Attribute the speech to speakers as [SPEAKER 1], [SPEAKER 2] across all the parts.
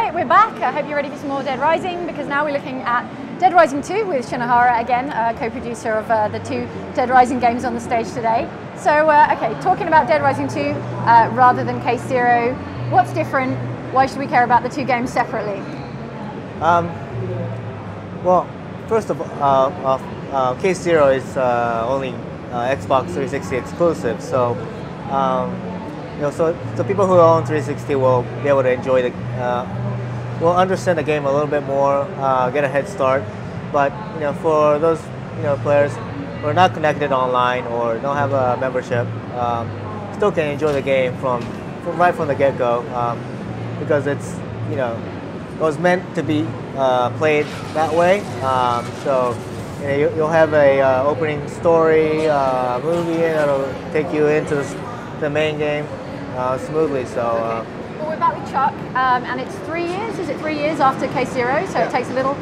[SPEAKER 1] right, we're back. I hope you're ready for some more Dead Rising, because now we're looking at Dead Rising 2 with Shinohara again, co-producer of the two Dead Rising games on the stage today. So, okay, talking about Dead Rising 2 rather than Case Zero, what's different? Why should we care about the two games separately?
[SPEAKER 2] Well, first of all, Case Zero is only Xbox 360 exclusive, so so people who own 360 will be able to enjoy will understand the game a little bit more, get a head start. But for those players who are not connected online or don't have a membership, still can enjoy the game from right from the get-go, because it was meant to be played that way. So you'll have a opening story movie that'll take you into the main game smoothly. So.
[SPEAKER 1] Okay. Well, we're back with Chuck, and it's 3 years. Is it 3 years after Case Zero? So it takes a little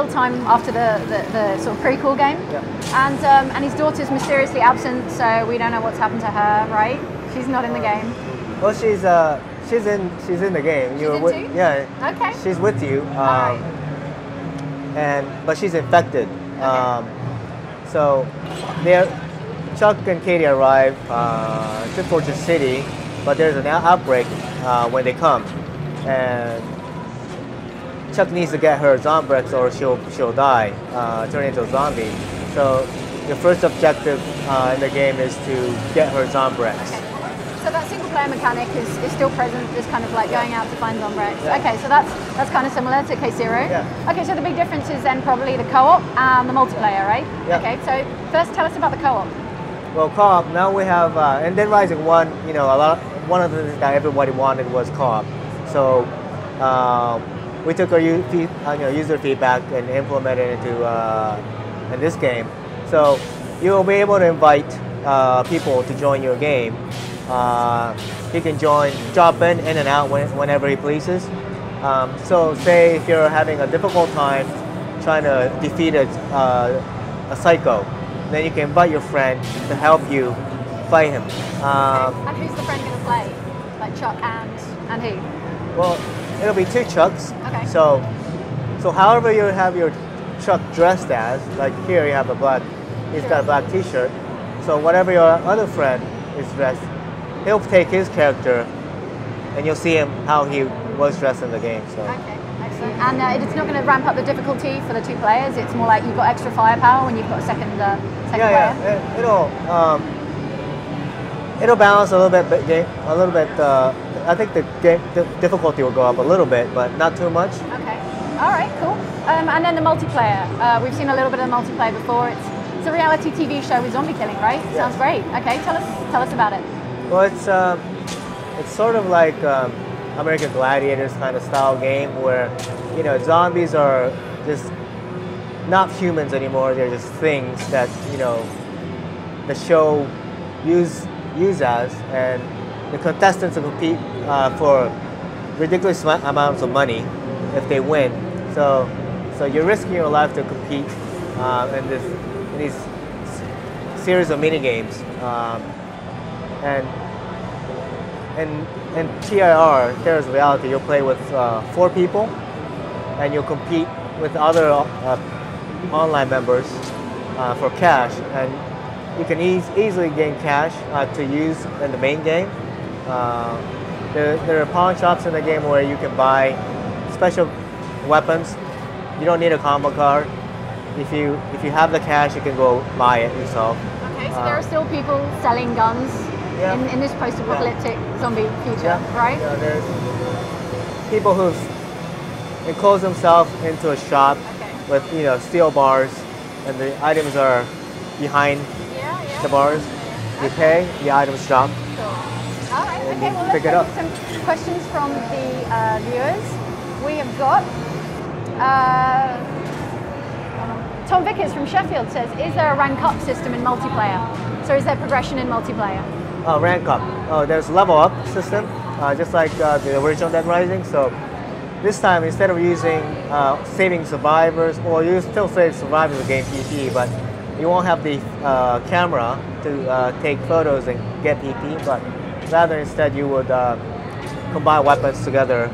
[SPEAKER 1] time after the sort of prequel game.
[SPEAKER 2] Yeah.
[SPEAKER 1] And his daughter's mysteriously absent, so we don't know what's happened to her. Right? She's not in the game.
[SPEAKER 2] Well, she's in the game.
[SPEAKER 1] She's in too?
[SPEAKER 2] Yeah.
[SPEAKER 1] Okay.
[SPEAKER 2] She's with you.
[SPEAKER 1] Right.
[SPEAKER 2] But she's infected.
[SPEAKER 1] Okay.
[SPEAKER 2] So Chuck and Katie arrive to Fortress City, but there's an outbreak when they come, and Chuck needs to get her Zombrex or she'll die, turn into a zombie. So the first objective in the game is to get her Zombrex.
[SPEAKER 1] Okay. So that single player mechanic is still present, just kind of like going out to find Zombrex.
[SPEAKER 2] Yeah.
[SPEAKER 1] Okay, so that's kind of similar to Case Zero.
[SPEAKER 2] Yeah.
[SPEAKER 1] Okay, so the big difference is then probably the co-op and the multiplayer, right?
[SPEAKER 2] Yeah.
[SPEAKER 1] Okay, so first tell us about the co-op.
[SPEAKER 2] Well, co-op, now we have, in Dead Rising 1, one of the things that everybody wanted was co-op. So we took our user feedback and implemented it into in this game. So you'll be able to invite people to join your game. He can drop in and out whenever he pleases. So say if you're having a difficult time trying to defeat a psycho, then you can invite your friend to help you fight him.
[SPEAKER 1] And who's the friend going to play? Like Chuck and who?
[SPEAKER 2] Well, it'll be two Chucks.
[SPEAKER 1] Okay.
[SPEAKER 2] So however you have your Chuck dressed as, like here you have he's got a black t-shirt. So whatever your other friend is dressed, he'll take his character and you'll see him how he was dressed in the game. So.
[SPEAKER 1] Okay, excellent. And it's not going to ramp up the difficulty for the two players. It's more like you've got extra firepower when you've got a second player.
[SPEAKER 2] Yeah. It'll balance a little bit. I think the difficulty will go up a little bit, but not too much.
[SPEAKER 1] Okay. All right. Cool. And then the multiplayer. We've seen a little bit of the multiplayer before. It's a reality TV show with zombie killing, right?
[SPEAKER 2] Yeah.
[SPEAKER 1] Sounds great. Okay. Tell us about it.
[SPEAKER 2] Well, it's sort of like American Gladiators kind of style game where zombies are just not humans anymore. They're just things that the show use as, and the contestants will compete for ridiculous amounts of money if they win. So you're risking your life to compete in these series of mini games. And TIR, Terrorist Reality, you'll play with 4 people, and you'll compete with other online members for cash, and you can easily gain cash to use in the main game. There are pawn shops in the game where you can buy special weapons. You don't need a combo card. If you have the cash, you can go buy it yourself.
[SPEAKER 1] Okay, so there are still people selling guns in this post-apocalyptic zombie future, right?
[SPEAKER 2] Yeah, there's people who enclose themselves into a shop with steel bars, and the items are behind the bars. You pay, the items drop.
[SPEAKER 1] Cool. All right.
[SPEAKER 2] And
[SPEAKER 1] Okay.
[SPEAKER 2] you
[SPEAKER 1] Well,
[SPEAKER 2] pick
[SPEAKER 1] let's
[SPEAKER 2] it up.
[SPEAKER 1] take some questions from the viewers. We have got. Tom Vickers from Sheffield says, is there a rank up system in multiplayer? So is there progression in multiplayer?
[SPEAKER 2] Rank up. There's level up system, just like the original Dead Rising. So this time, instead of using saving survivors, well, you still save survivors to gain PP, but you won't have the camera to take photos and get PP, but rather instead you would combine weapons together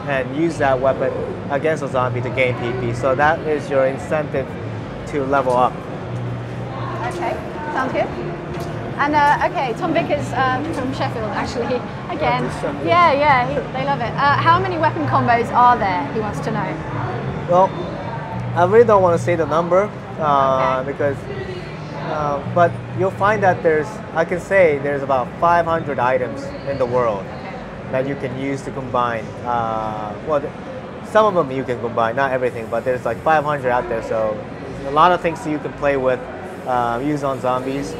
[SPEAKER 2] and use that weapon against a zombie to gain PP. So that is your incentive to level up.
[SPEAKER 1] Okay, sounds good. And okay, Tom Vickers from Sheffield, actually, again. Yeah, they love it. How many weapon combos are there, he wants to know?
[SPEAKER 2] Well, I really don't want to say the number because, but you'll find that I can say there's about 500 items in the world that you can use to combine. Well, some of them you can combine, not everything, but there's like 500 out there, so a lot of things you can play with, use on zombies.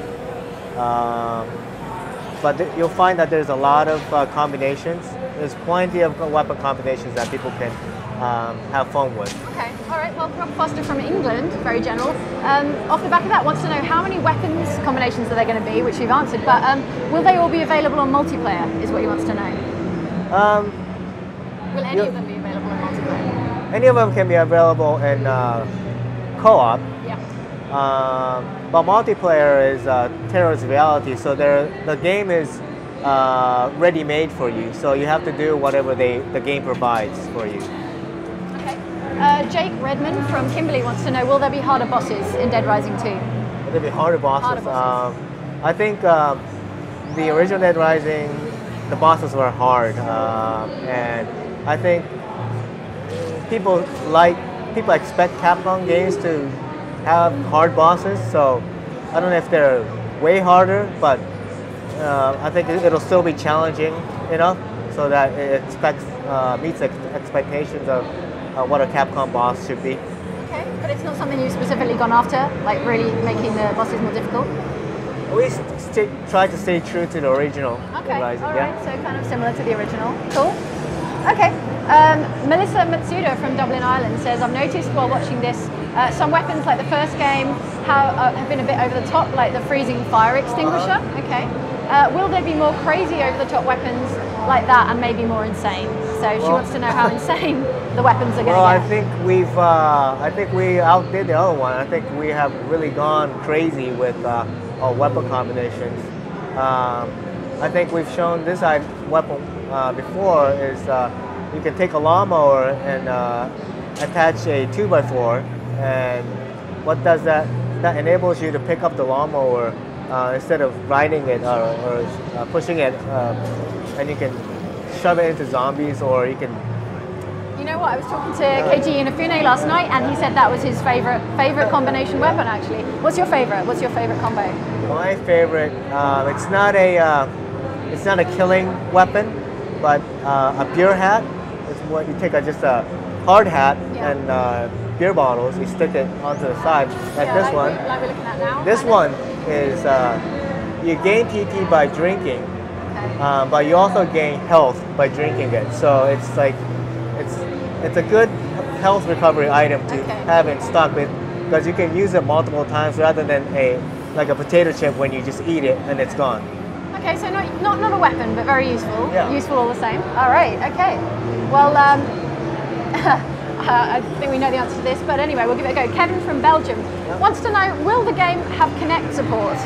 [SPEAKER 2] But you'll find that there's a lot of combinations. There's plenty of weapon combinations that people can have fun with.
[SPEAKER 1] Okay, all right. Well, Rob Foster from England, very general. Off the back of that, wants to know how many weapons combinations are there going to be, which you've answered, but will they all be available on multiplayer, is what he wants to know. Will any of them be available on multiplayer?
[SPEAKER 2] Any of them can be available in co-op.
[SPEAKER 1] Yeah.
[SPEAKER 2] But multiplayer is terrorist reality, so the game is ready-made for you. So you have to do whatever the game provides for you.
[SPEAKER 1] Okay. Jake Redmond from Kimberley wants to know, will there be harder bosses in Dead Rising 2?
[SPEAKER 2] Will there be harder bosses?
[SPEAKER 1] Harder bosses.
[SPEAKER 2] I think the original Dead Rising, the bosses were hard, and I think people expect Capcom games to have hard bosses, so I don't know if they're way harder, but I think it'll still be challenging enough so that it meets expectations of what a Capcom boss should be.
[SPEAKER 1] Okay, but it's not something you've specifically gone after, like really making the bosses more difficult?
[SPEAKER 2] We try to stay true to the original
[SPEAKER 1] Okay,
[SPEAKER 2] Rising,
[SPEAKER 1] all
[SPEAKER 2] yeah.
[SPEAKER 1] right, so kind of similar to the original. Cool. Okay, Melissa Matsuda from Dublin, Ireland says, I've noticed while watching this, some weapons like the first game have been a bit over the top, like the freezing fire extinguisher. Okay. Will there be more crazy over the top weapons like that and maybe more insane? So she wants to know how insane the weapons are going to get.
[SPEAKER 2] Well, I think we outdid the other one. I think we have really gone crazy with our weapon combinations. I think we've shown this weapon before is you can take a lawnmower and attach a 2x4, and what does that? That enables you to pick up the lawnmower instead of riding it or pushing it, and you can shove it into zombies, or you can.
[SPEAKER 1] You know what? I was talking to Keiji Inafune last night, and he said that was his favorite combination weapon. Actually, what's your favorite? What's your favorite combo?
[SPEAKER 2] My favorite. It's not a killing weapon, but a beer hat. It's what you take just a hard hat and beer bottles. You stick it onto the side, like this one.
[SPEAKER 1] Like we're looking at now.
[SPEAKER 2] This one is you gain PP by drinking, but you also gain health by drinking it. So it's like it's a good health recovery item to have in stock because you can use it multiple times rather than like a potato chip when you just eat it and it's gone.
[SPEAKER 1] Okay, so not a weapon, but very useful.
[SPEAKER 2] Yeah.
[SPEAKER 1] Useful all the same. All right. Okay. Well, I think we know the answer to this, but anyway, we'll give it a go. Kevin from Belgium wants to know, will the game have Kinect support?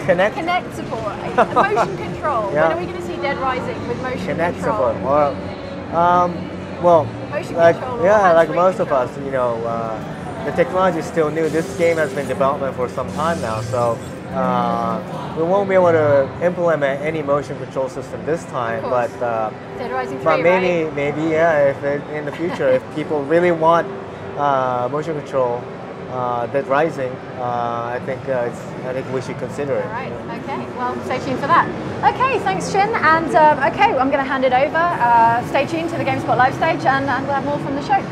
[SPEAKER 1] Kinect support. Motion control.
[SPEAKER 2] Yeah.
[SPEAKER 1] When are we going to see Dead Rising with motion
[SPEAKER 2] Kinect
[SPEAKER 1] control?
[SPEAKER 2] support. Well,
[SPEAKER 1] Motion
[SPEAKER 2] like
[SPEAKER 1] control
[SPEAKER 2] like most of us, the technology is still new. This game has been in development for some time now, so we won't be able to implement any motion control system this time. But
[SPEAKER 1] Dead Rising 3,
[SPEAKER 2] but maybe
[SPEAKER 1] right?
[SPEAKER 2] if in the future, if people really want motion control, Dead Rising, I think we should consider it.
[SPEAKER 1] All right. Okay. Well, stay tuned for that. Okay. Thanks, Shin. And okay, I'm going to hand it over. Stay tuned to the GameSpot live stage, and we'll have more from the show.